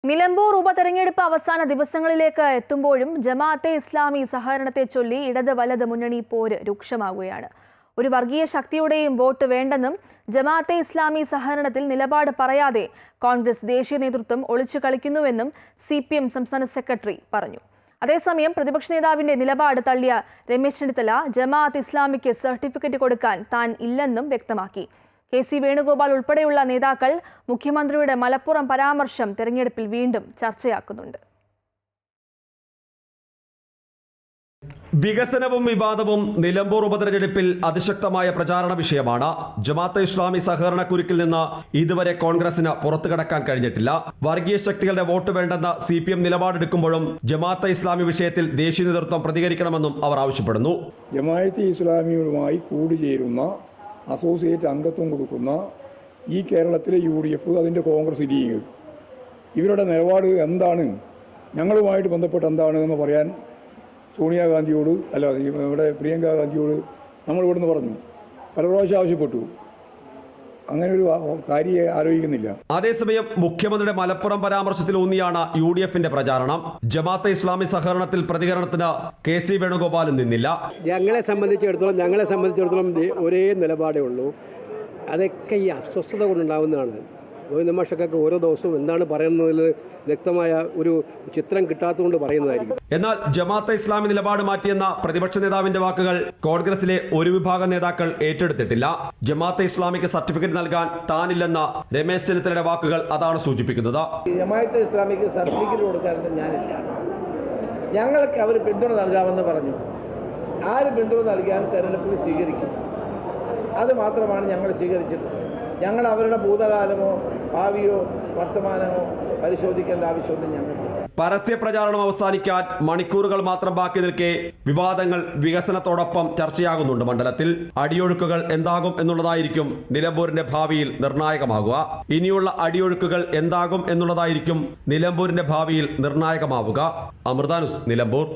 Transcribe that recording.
നിലമ്പൂർ ഉപതെരഞ്ഞെടുപ്പ് അവസാന ദിവസങ്ങളിലേക്ക് എത്തുമ്പോഴും ജമാഅത്തെ ഇസ്ലാമി സഹകരണത്തെ ചൊല്ലി ഇടത് വലത് മുന്നണി പോര് രൂക്ഷമാകുകയാണ്. ഒരു വർഗീയ ശക്തിയുടെയും വോട്ട് വേണ്ടെന്നും ജമാഅത്തെ ഇസ്ലാമി സഹകരണത്തിൽ നിലപാട് പറയാതെ കോൺഗ്രസ് ദേശീയ നേതൃത്വം ഒളിച്ചു കളിക്കുന്നുവെന്നും CPM സംസ്ഥാന സെക്രട്ടറി പറഞ്ഞു. അതേസമയം പ്രതിപക്ഷ നേതാവിന്റെ നിലപാട് തള്ളിയ രമേശ് ചെന്നിത്തല ജമാഅത്ത് ഇസ്ലാമിക്ക് സർട്ടിഫിക്കറ്റ് കൊടുക്കാൻ താൻ ഇല്ലെന്നും വ്യക്തമാക്കി. KC വേണുഗോപാൽ ഉൾപ്പെടെയുള്ള നേതാക്കൾ മുഖ്യമന്ത്രിയുടെ മലപ്പുറം പരാമർശം തെരഞ്ഞെടുപ്പിൽ വീണ്ടും ചർച്ചയാക്കുന്നുണ്ട്. വികസനവും വിവാദവും നിലമ്പൂർ ഉപതെരഞ്ഞെടുപ്പിൽ അതിശക്തമായ പ്രചാരണ വിഷയമാണ്. ജമാഅത്തെ ഇസ്ലാമി സഹകരണ കുരുക്കിൽ നിന്ന് ഇതുവരെ കോൺഗ്രസിന് പുറത്തുകടക്കാൻ കഴിഞ്ഞിട്ടില്ല. വർഗീയ ശക്തികളുടെ വോട്ട് വേണ്ടെന്ന CPM നിലപാടെടുക്കുമ്പോഴും ജമാഅത്തെ ഇസ്ലാമി വിഷയത്തിൽ ദേശീയ നേതൃത്വം പ്രതികരിക്കണമെന്നും അവർ ആവശ്യപ്പെടുന്നു. ജമാഅത്തെ ഇസ്ലാമിയുമായി കൂടിച്ചേരുന്ന അസോസിയേറ്റ് അംഗത്വം കൊടുക്കുന്ന ഈ കേരളത്തിലെ UDF, അതിൻ്റെ കോൺഗ്രസ് ലീഗ്, ഇവരുടെ നിലപാട് എന്താണ്, ഞങ്ങളുമായിട്ട് ബന്ധപ്പെട്ട് എന്താണ് എന്ന് പറയാൻ സോണിയാഗാന്ധിയോട് ഇവിടെ പ്രിയങ്ക ഗാന്ധിയോട് നമ്മൾ ഇവിടുന്ന് പറഞ്ഞു, പല പ്രാവശ്യം ആവശ്യപ്പെട്ടു. അങ്ങനെ ഒരു കാര്യം ആലോചിക്കുന്നില്ല. അതേസമയം മുഖ്യമന്ത്രിയുടെ മലപ്പുറം പരാമർശത്തിൽ ഊന്നിയാണ് UDFന്റെ പ്രചാരണം. ജമാഅത്തെ ഇസ്ലാമി സഹകരണത്തിൽ പ്രതികരണത്തിന് KC വേണുഗോപാലും നിന്നില്ല. ഞങ്ങളെ സംബന്ധിച്ചിടത്തോളം ഒരേ നിലപാടേ ഉള്ളൂ. അതൊക്കെ ഈ അസ്വസ്ഥത കൊണ്ടുണ്ടാവുന്നതാണ്. ഗോവിന്ദമാഷക്കൊക്കെ ഓരോ ദിവസവും എന്താണ് പറയുന്നതിൽ വ്യക്തമായ ഒരു ചിത്രം കിട്ടാത്തതുകൊണ്ട് പറയുന്നതായിരിക്കും. എന്നാൽ ജമാഅത്തെ ഇസ്ലാമി നിലപാട് മാറ്റിയെന്ന പ്രതിപക്ഷ നേതാവിന്റെ വാക്കുകൾ കോൺഗ്രസിലെ ഒരു വിഭാഗം നേതാക്കൾ ഏറ്റെടുത്തിട്ടില്ല. ജമാഅത്തെ ഇസ്ലാമിക്ക് സർട്ടിഫിക്കറ്റ് നൽകാൻ താനില്ലെന്ന രമേശ് ചെന്നിത്തലയുടെ വാക്കുകൾ അതാണ് സൂചിപ്പിക്കുന്നത്. ജമാഅത്തെ ഇസ്ലാമിക്ക് സർട്ടിഫിക്കറ്റ് കൊടുക്കാനൊന്നും ഞാനില്ല. ഞങ്ങൾക്ക് അവർ പിന്തുണ നൽകാമെന്ന് പറഞ്ഞു. ആര് പിന്തുണ നൽകിയാൽ തെരഞ്ഞെടുപ്പിൽ സ്വീകരിക്കും, അത് മാത്രമാണ് ഞങ്ങൾ സ്വീകരിച്ചിട്ടുള്ളത്. ഞങ്ങൾ അവരുടെ ഭൂതകാലമോ ഭാവിയോ വർത്തമാനമോ പരിശോധിക്കേണ്ട ആവശ്യമൊന്നും ഞങ്ങൾക്ക്. പരസ്യ പ്രചാരണം അവസാനിക്കാൻ മണിക്കൂറുകൾ മാത്രം ബാക്കി നിൽക്കെ വിവാദങ്ങൾ വികസനത്തോടൊപ്പം ചർച്ചയാകുന്നുണ്ട്. മണ്ഡലത്തിൽ അടിയൊഴുക്കുകൾ എന്താകും എന്നുള്ളതായിരിക്കും നിലമ്പൂരിന്റെ ഭാവിയിൽ നിർണായകമാകുക. ഇനിയുള്ള അടിയൊഴുക്കുകൾ എന്താകും എന്നുള്ളതായിരിക്കും നിലമ്പൂരിന്റെ ഭാവിയിൽ നിർണായകമാവുക. അമൃത ന്യൂസ്, നിലമ്പൂർ.